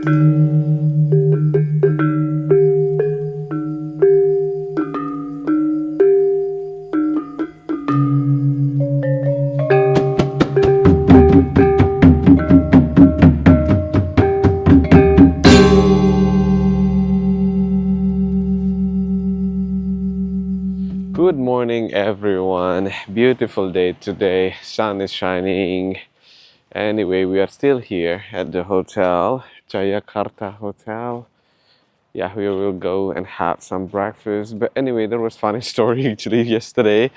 Good morning, everyone. Beautiful day today. Sun is shining. Anyway, we are still here at the hotel, Jayakarta Hotel. Yeah, we will go and have some breakfast. But anyway, there was funny story actually yesterday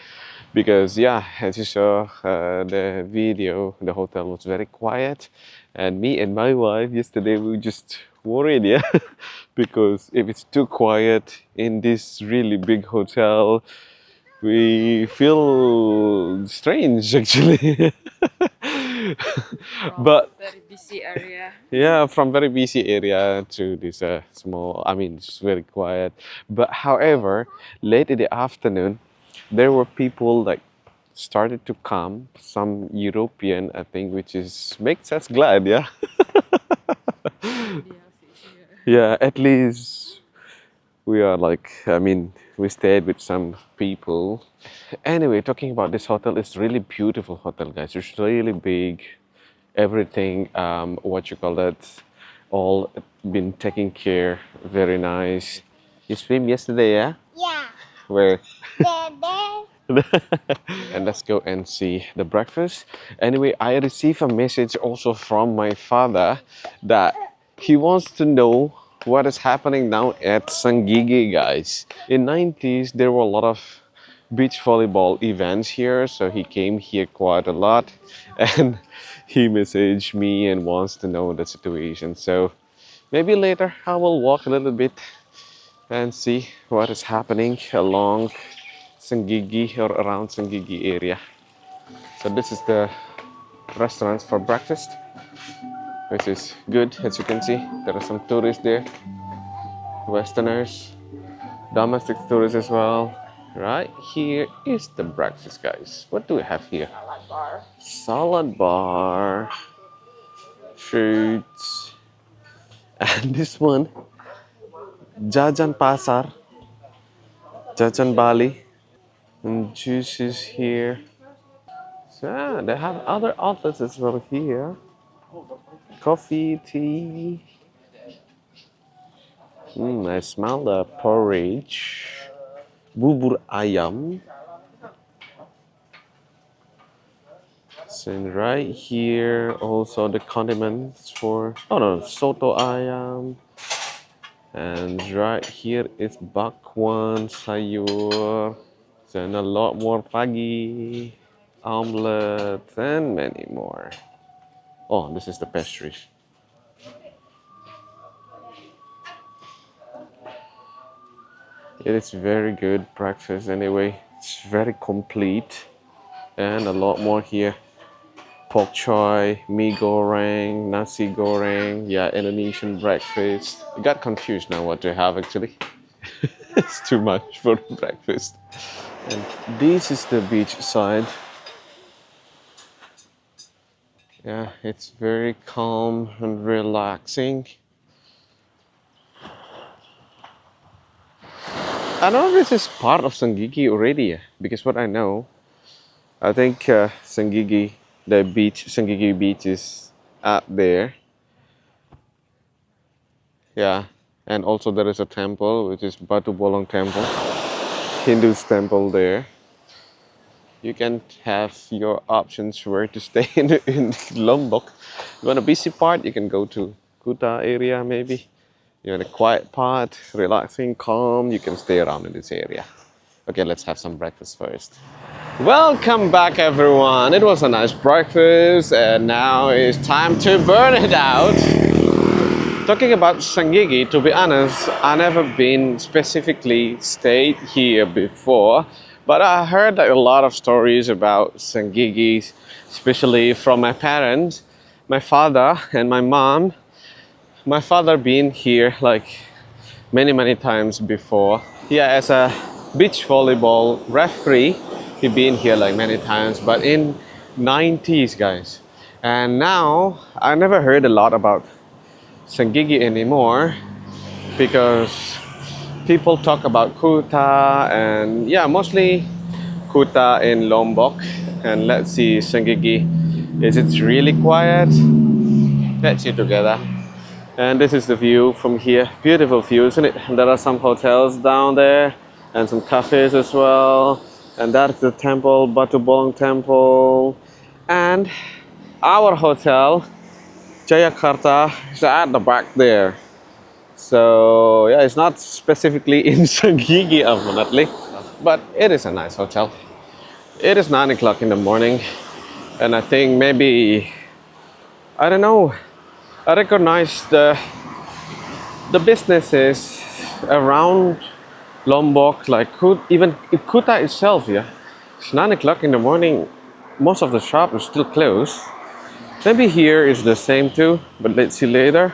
because yeah, as you saw the video, the hotel was very quiet, and me and my wife yesterday we were just worried, yeah, because if it's too quiet in this really big hotel we feel strange actually. But Very busy area. yeah, from very busy area to this small, I mean, it's very quiet. But however, late in the afternoon, there were people like started to come, some European, I think, which is makes us glad, yeah. Yeah, at least we are like, I mean, we stayed with some people. Anyway, talking about this hotel, it's really beautiful hotel, guys. It's really big. Everything, what you call that, all been taken care. Very nice. You swim yesterday, yeah? Yeah. Where? There. And let's go and see the breakfast. Anyway, I received a message also from my father that he wants to know what is happening now at Senggigi, guys. In 90s, there were a lot of beach volleyball events here, so he came here quite a lot, and he messaged me and wants to know the situation. So maybe later I will walk a little bit and see what is happening along Senggigi or around Senggigi area. So this is the restaurants for breakfast, which is good. As you can see, there are some tourists there, Westerners, domestic tourists as well. Right here is the breakfast, guys. What do we have here? Salad bar. Salad bar, fruits, and this one, Jajan Pasar, Jajan Bali, and juices here. So yeah, they have other outlets as well here. Coffee, tea. I smell the porridge. Bubur ayam. So right here also the condiments for, oh no, soto ayam. And right here is bakwan, sayur, and a lot more pagi, omelette, and many more. Oh, this is the pastries. It is very good breakfast anyway. It's very complete, and a lot more here. Pork choy, mee goreng, nasi goreng, yeah, Indonesian breakfast. I got confused now what to have actually. It's too much for breakfast. And this is the beach side. Yeah, it's very calm and relaxing. I know this is part of Senggigi already, because what I know, I think Senggigi, the beach, Senggigi beach is up there. Yeah, and also there is a temple, which is Batu Bolong Temple, Hindu's temple there. You can have your options where to stay in Lombok. You want a busy part, you can go to Kuta area maybe. You want a quiet part, relaxing, calm, you can stay around in this area. Okay, let's have some breakfast first. Welcome back, everyone. It was a nice breakfast, and now it's time to burn it out. Talking about Senggigi, to be honest, I never been specifically stayed here before, but I heard a lot of stories about Senggigi, especially from my parents, my father and my mom. My father been here like many times before. Yeah, as a beach volleyball referee, he been here like many times, but in 90s, guys. And now I never heard a lot about Senggigi anymore because people talk about Kuta and yeah, mostly Kuta in Lombok. And let's see Senggigi. Is it really quiet? Let's see together. And this is the view from here. Beautiful view, isn't it? And there are some hotels down there and some cafes as well. And that's the temple, Batu Bolong Temple. And our hotel, Jayakarta, is at the back there. So yeah, it's not specifically in Senggigi, unfortunately, but it is a nice hotel. It is 9 o'clock in the morning, and I think maybe, I don't know, I recognize the businesses around Lombok, like even Kuta itself. Yeah, it's 9 o'clock in the morning. Most of the shop is still closed. Maybe here is the same too, but let's see later.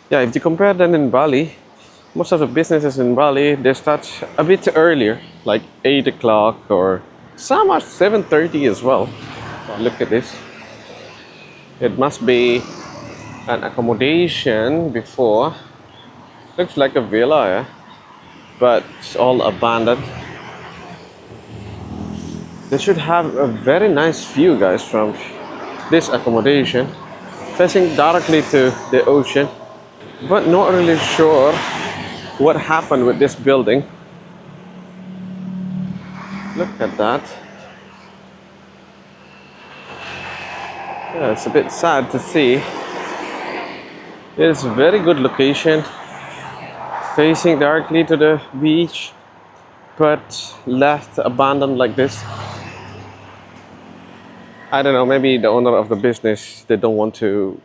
Yeah, if you compare that in Bali, most of the businesses in Bali, they start a bit earlier, like 8 o'clock or some are 7:30 as well. Look at this. It must be an accommodation before. Looks like a villa, yeah? But it's all abandoned. They should have a very nice view, guys, from this accommodation, facing directly to the ocean. But not really sure what happened with this building. Look at that. Yeah, it's a bit sad to see. It's a very good location, facing directly to the beach, but left abandoned like this. I don't know, maybe the owner of the business, they don't want to,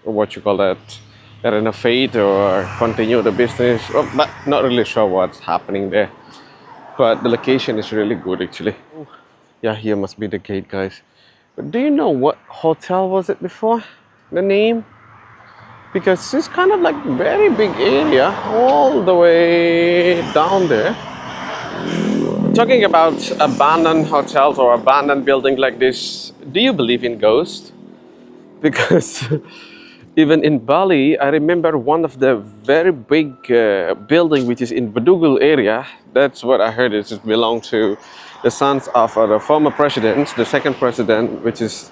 what you call that, renovate or continue the business, but not really sure what's happening there. But the location is really good actually. Yeah, here must be the gate, guys. But do you know what hotel was it before? The name? Because it's kind of like very big area all the way down there. Talking about abandoned hotels or abandoned building like this, do you believe in ghosts? Because even in Bali, I remember one of the very big building which is in Bedugul area. That's what I heard. It just belonged to the sons of the former president, the second president, which is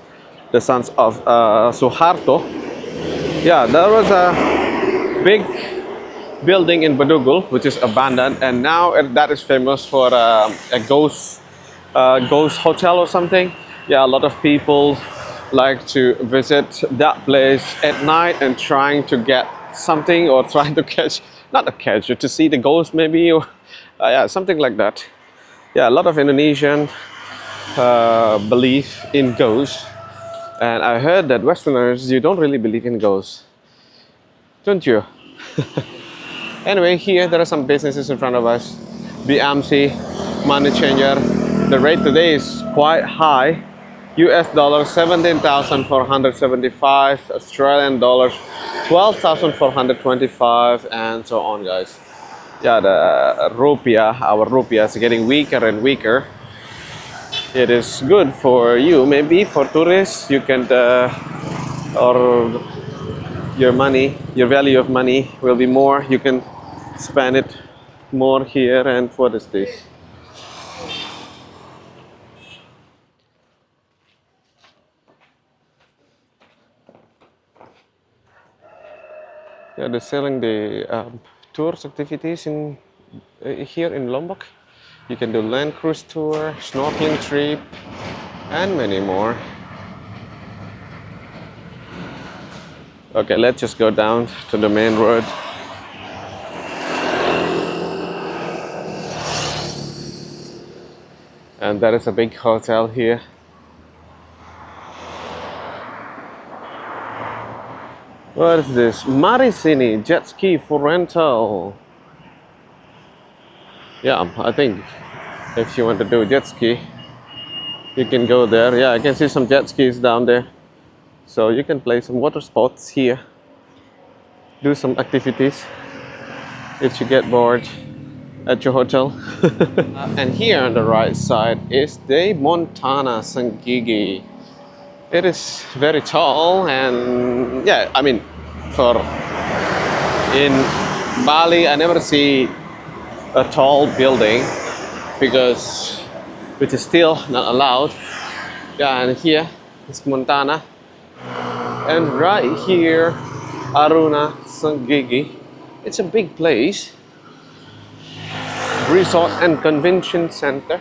the sons of Suharto. Yeah, there was a big building in Bedugul which is abandoned, and now that is famous for a ghost hotel or something. Yeah, a lot of people like to visit that place at night and trying to get something or trying to catch, not a catch, to see the ghost maybe, or yeah, something like that. Yeah, a lot of Indonesian believe in ghosts, and I heard that Westerners, you don't really believe in ghosts, don't you? Anyway, here there are some businesses in front of us. BMC, money changer. The rate today is quite high. US dollar 17,475, Australian dollars 12,425, and so on, guys. Yeah, the rupiah, our rupiah is getting weaker and weaker. It is good for you, maybe for tourists. You can, or your money, your value of money will be more. You can spend it more here. And what is this? Yeah, they're selling the tours activities in here in Lombok. You can do land cruise tour, snorkeling trip, and many more. Okay, let's just go down to the main road. And there is a big hotel here. What is this? Marisini jet ski for rental. Yeah, I think if you want to do jet ski, you can go there. Yeah, I can see some jet skis down there. So you can play some water sports here. Do some activities if you get bored at your hotel. And here on the right side is the Montana Senggigi. It is very tall, and yeah, I mean, for in Bali, I never see a tall building because which is still not allowed. Yeah, and here is Montana, and right here, Aruna Senggigi. It's a big place, resort and convention center.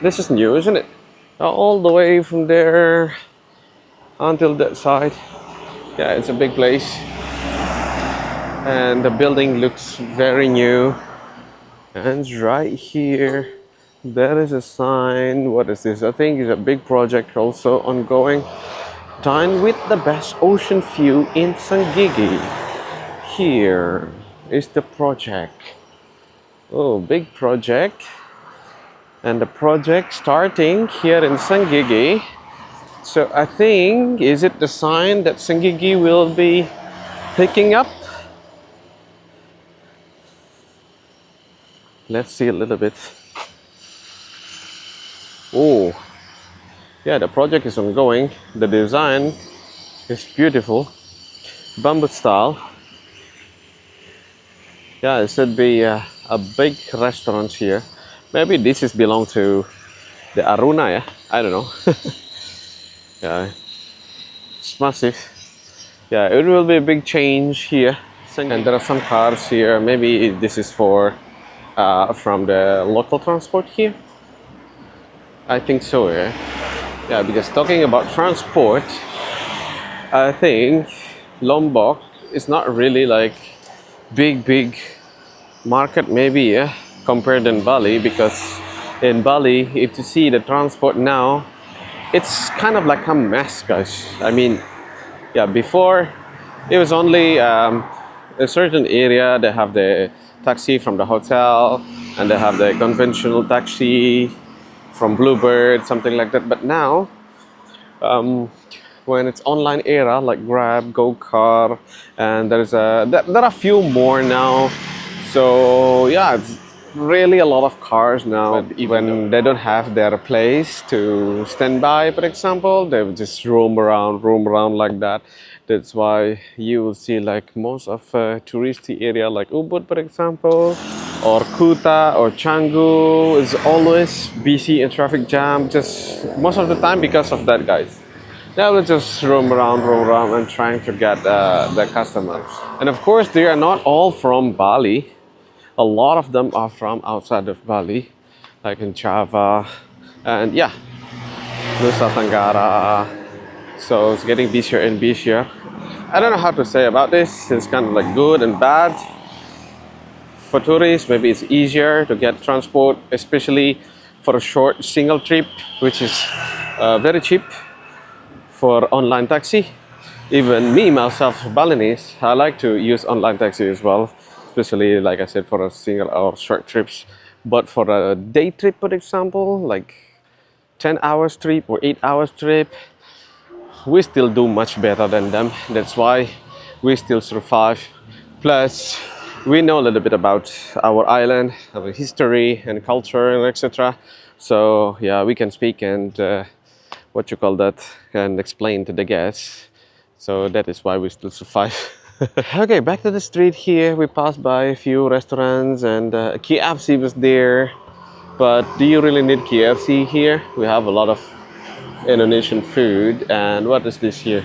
This is new, isn't it? All the way from there until that side. Yeah, it's a big place, and the building looks very new. And right here, there is a sign. What is this? I think it's a big project also ongoing. Dine with the best ocean view in Senggigi. Here is the project. Oh, big project. And the project starting here in Senggigi. So I think, is it the sign that Senggigi will be picking up? Let's see a little bit. Oh, yeah, the project is ongoing. The design is beautiful. Bamboo style. Yeah, it should be a big restaurant here. Maybe this is belong to the Aruna, yeah? I don't know. Yeah, it's massive. Yeah, it will be a big change here. And there are some cars here. Maybe this is for from the local transport here. I think so, yeah. Yeah, because talking about transport, I think Lombok is not really like big market maybe, yeah, compared in Bali, because in Bali, if you see the transport now, it's kind of like a mess, guys. I mean, yeah, before it was only a certain area. They have the taxi from the hotel, and they have the conventional taxi from Bluebird, something like that. But now, when it's online era like Grab, GoCar, and there are a few more now. So yeah, it's really a lot of cars now. But even they don't have their place to stand by, for example, they will just roam around like that. That's why you will see like most of touristy area like Ubud, for example, or Kuta or Canggu is always busy in traffic jam. Just most of the time because of that, guys. They will just roam around, and trying to get the customers. And of course, they are not all from Bali. A lot of them are from outside of Bali, like in Java, and yeah, Nusa Tenggara. So it's getting busier and busier. I don't know how to say about this. It's kind of like good and bad. For tourists, maybe it's easier to get transport, especially for a short single trip, which is very cheap for online taxi. Even me myself, Balinese, I like to use online taxi as well, especially like I said for a single or short trips. But for a day trip, for example, like 10 hours trip or 8 hours trip, we still do much better than them. That's why we still survive. Plus, we know a little bit about our island, our history and culture and etc. So yeah, we can speak and what you call that, and explain to the guests. So that is why we still survive. Okay, back to the street here. We passed by a few restaurants, and KFC was there. But do you really need KFC here? We have a lot of Indonesian food. And what is this here?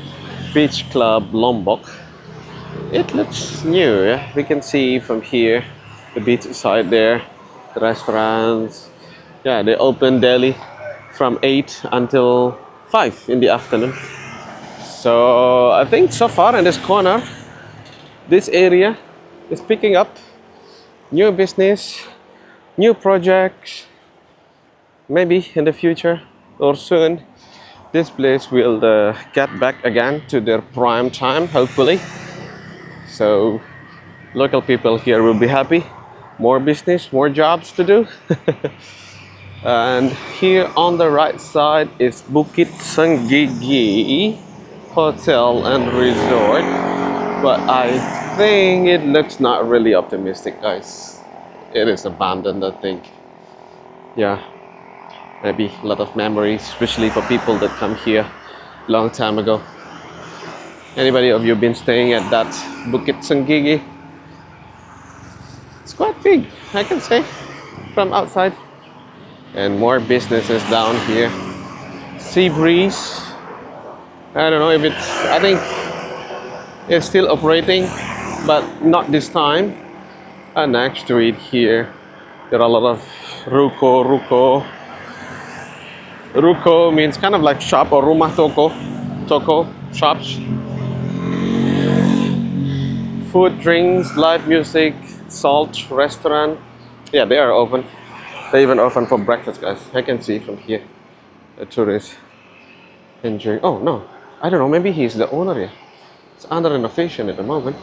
Beach Club Lombok. It looks new, yeah? We can see from here the beach side there, the restaurants. Yeah, they open daily from 8 until 5 in the afternoon. So I think so far in this corner, this area is picking up new business, new projects. Maybe in the future or soon, this place will get back again to their prime time, hopefully. So local people here will be happy. More business, more jobs to do. And here on the right side is Bukit Senggigi Hotel and Resort. But I think it looks not really optimistic, guys. It is abandoned, I think. Yeah. Maybe a lot of memories, especially for people that come here long time ago. Anybody of you been staying at that Bukit Senggigi? It's quite big, I can say, from outside. And more businesses down here. Sea breeze. I don't know if it's, I think it's still operating, but not this time. And next to it here, there are a lot of ruko. Ruko means kind of like shop or rumah toko shops. Food, drinks, live music, salt, restaurant. Yeah, they are open. They even open for breakfast, guys. I can see from here. A tourist enjoying. Oh no, I don't know. Maybe he's the owner here. It's under renovation at the moment.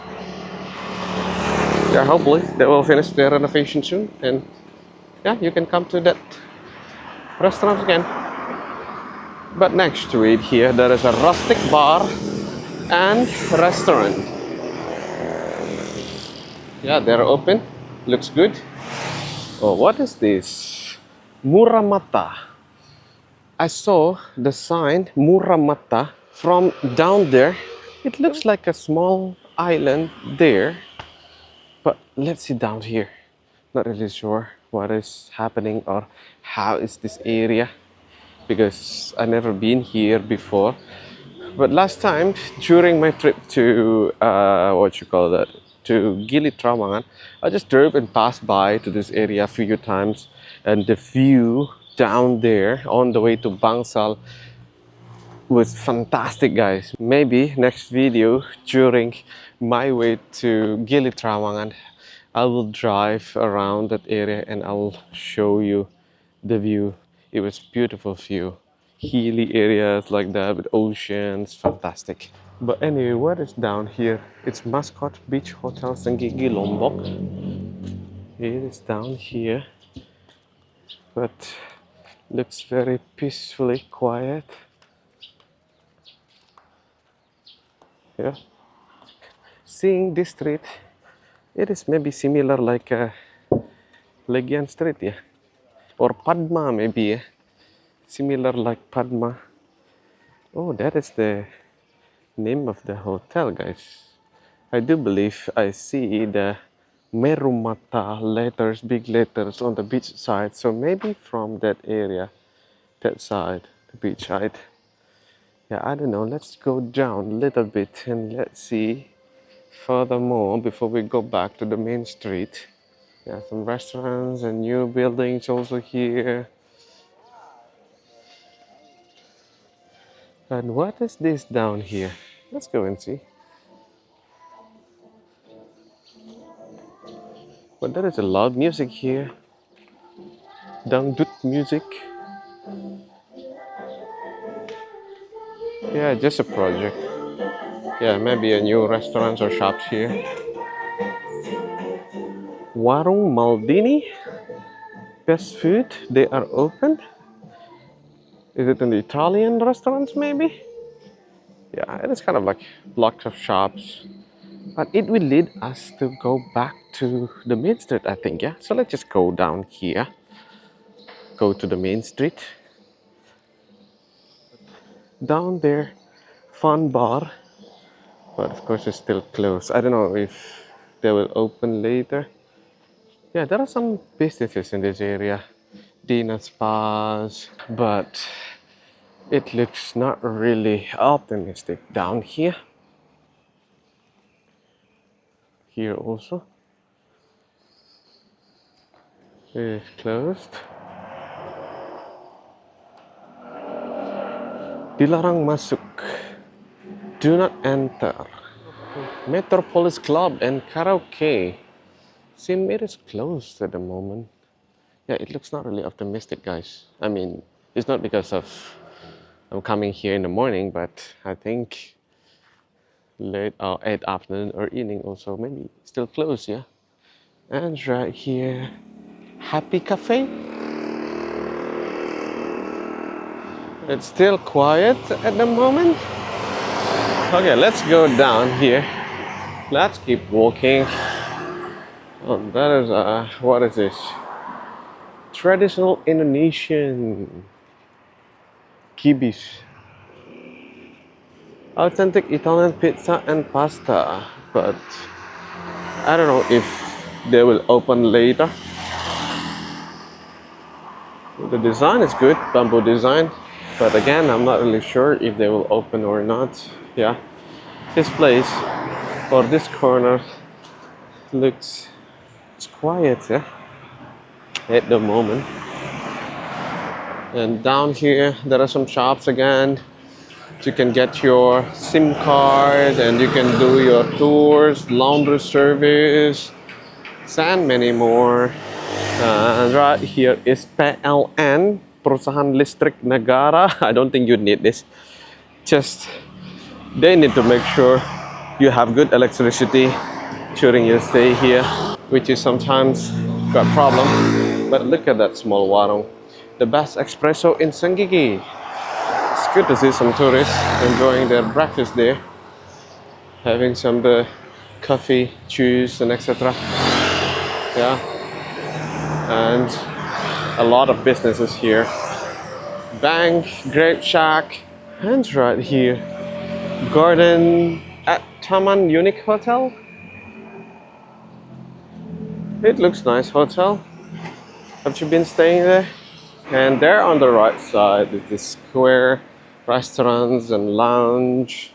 Yeah, hopefully they will finish their renovation soon, and yeah, you can come to that restaurant again. But next to it here, there is a rustic bar and restaurant. Yeah, they're open. Looks good. Oh, what is this? Muramata. I saw the sign Muramata from down there. It looks like a small island there. But let's see down here. Not really sure what is happening or how is this area, because I never been here before. But last time during my trip to what you call that, to Gili Trawangan, I just drove and passed by to this area a few times, and the view down there on the way to Bangsal was fantastic, guys. Maybe next video during my way to Gili Trawangan, I will drive around that area and I will show you the view. It was beautiful view, hilly areas like that with oceans, fantastic. But anyway, what is down here? It's Mascot Beach Hotel Senggigi Lombok. It is down here, but looks very peacefully quiet. Yeah, seeing this street, it is maybe similar like a Legian Street, yeah, or Padma maybe, yeah? Similar like Padma. Oh, that is the name of the hotel, guys. I do believe I see the Merumata letters, big letters on the beach side. So maybe from that area, that side, the beach side. Yeah, I don't know. Let's go down a little bit and let's see furthermore before we go back to the main street. Yeah, some restaurants and new buildings also here. And what is this down here? Let's go and see. But there is a loud music here. Dangdut music. Yeah, just a project. Yeah, maybe a new restaurants or shops here. Warung Maldini. Best food. They are open. Is it an Italian restaurants maybe? Yeah, it is kind of like blocks of shops. But it will lead us to go back to the main street, I think, yeah? So let's just go down here. Go to the main street. Down there, fun bar. But of course it's still closed. I don't know if they will open later. Yeah, there are some businesses in this area. Dinner spas. But it looks not really optimistic down here. Here also. It is closed. Dilarang masuk. Do not enter. Metropolis Club and Karaoke. Seems it is closed at the moment. Yeah, it looks not really optimistic, guys. I mean, it's not because of I'm coming here in the morning, but I think late or 8 afternoon or evening also maybe still closed, yeah. And right here, Happy Cafe. It's still quiet at the moment. Okay, let's go down here. Let's keep walking. Oh, that is what is this? traditional Indonesian kibis, authentic Italian pizza and pasta. But I don't know if they will open later. The design is good, bamboo design, but again, I'm not really sure if they will open or not. Yeah, this place or this corner looks it's quiet, yeah, at the moment. And down here, there are some shops again. You can get your SIM card and you can do your tours, laundry service, and many more. And right here is PLN, Perusahaan Listrik Negara. I don't think you need this. Just they need to make sure you have good electricity during your stay here, which is sometimes got problem. But look at that small warung, the best espresso in Senggigi. It's good to see some tourists enjoying their breakfast there, having some coffee, juice, and etc. Yeah, and a lot of businesses here. Bank, Grape Shack, and right here, Garden at Taman Unique Hotel. It looks nice hotel. Have you been staying there? And there on the right side is the square restaurants and lounge.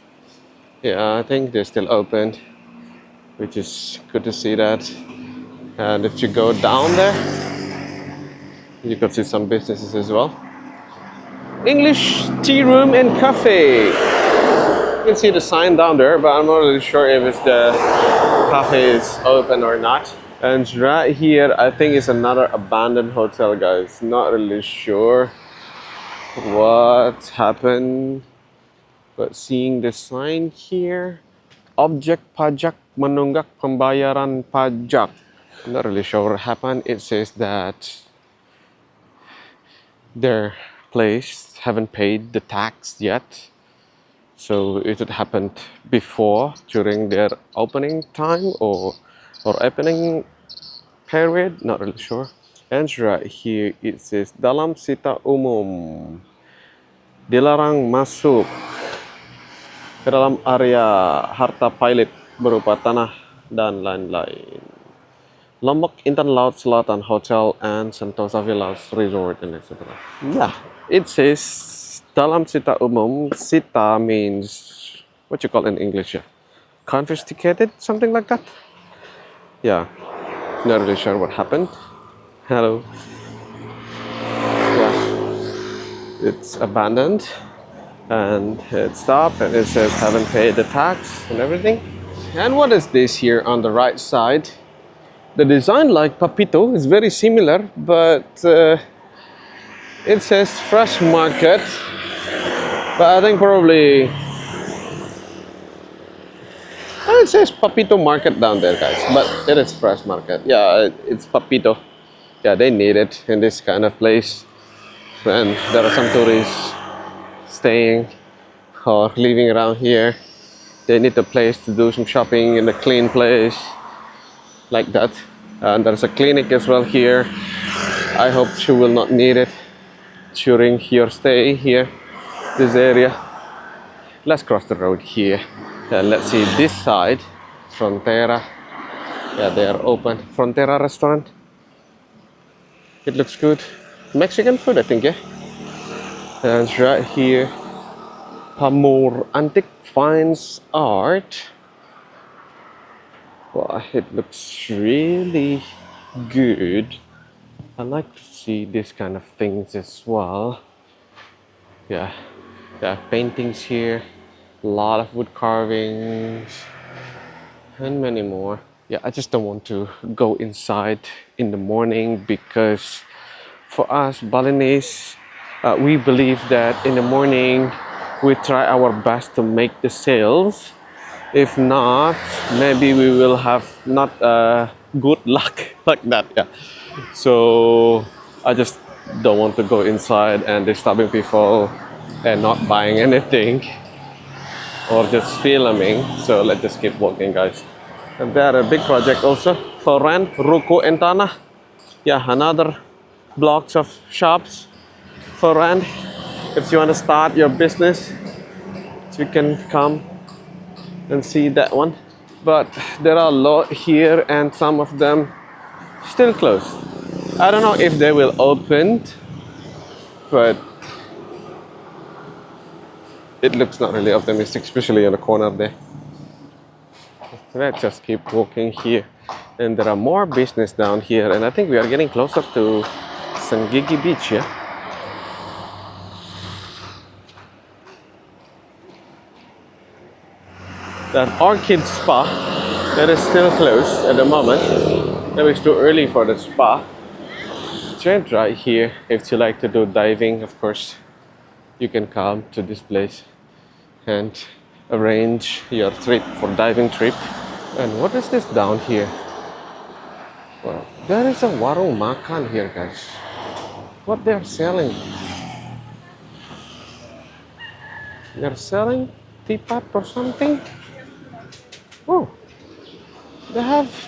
Yeah, I think they're still open, which is good to see that. And if you go down there, you can see some businesses as well. English tea room and cafe. You can see the sign down there, but I'm not really sure if it's the cafe is open or not. And right here, I think it's another abandoned hotel, guys. Not really sure what happened, but seeing the sign here, objek pajak menunggak pembayaran pajak. I'm not really sure what happened. It says that their place haven't paid the tax yet. So it had happened before during their opening time or opening period, not really sure. And right here it says dalam sita umum dilarang masuk ke dalam area harta pilot berupa tanah dan lain-lain. Lombok Intan Laut Selatan Hotel and Sentosa Villas Resort and etc. Yeah, it says dalam sita umum. Sita means what you call in English, yeah? Confiscated, something like that. Yeah, not really sure what happened. Hello. Yeah, it's abandoned and it stopped and it says haven't paid the tax and everything. And what is this here on the right side? The design like Papito is very similar, but it says fresh market. But I think probably it says Papito Market down there, guys. But it is fresh market. Yeah, it's Papito. Yeah, they need it in this kind of place. And there are some tourists staying or living around here. They need a place to do some shopping in a clean place like that. And there's a clinic as well here. I hope you will not need it during your stay here, this area. Let's cross the road here. Let's see this side, Frontera. Yeah, they are open. Frontera restaurant. It looks good. Mexican food, I think, yeah. And right here, Pamor Antique Finds Art. Wow, it looks really good. I like to see this kind of things as well. Yeah, paintings here, a lot of wood carvings, and many more. Yeah, I just don't want to go inside in the morning because for us Balinese, we believe that in the morning we try our best to make the sales. If not, maybe we will have not good luck like that. Yeah. So I just don't want to go inside and disturbing people and not buying anything or just filming. So let's just keep walking, guys. And there a big project also for rent, Ruko and Tanah. Yeah, another blocks of shops for rent. If you want to start your business, you can come and see that one. But there are a lot here and some of them still closed. I don't know if they will open, but it looks not really optimistic, especially in the corner there. Let's just keep walking here. And there are more business down here, and I think we are getting closer to Senggigi Beach, yeah? That orchid spa that is still closed at the moment. Maybe it's too early for the spa. Trend right here. If you like to do diving, of course, you can come to this place and arrange your trip for diving trip. And what is this down here? Well, there is a warung makan here, guys. What they're selling? They're selling teapot or something. Oh, they have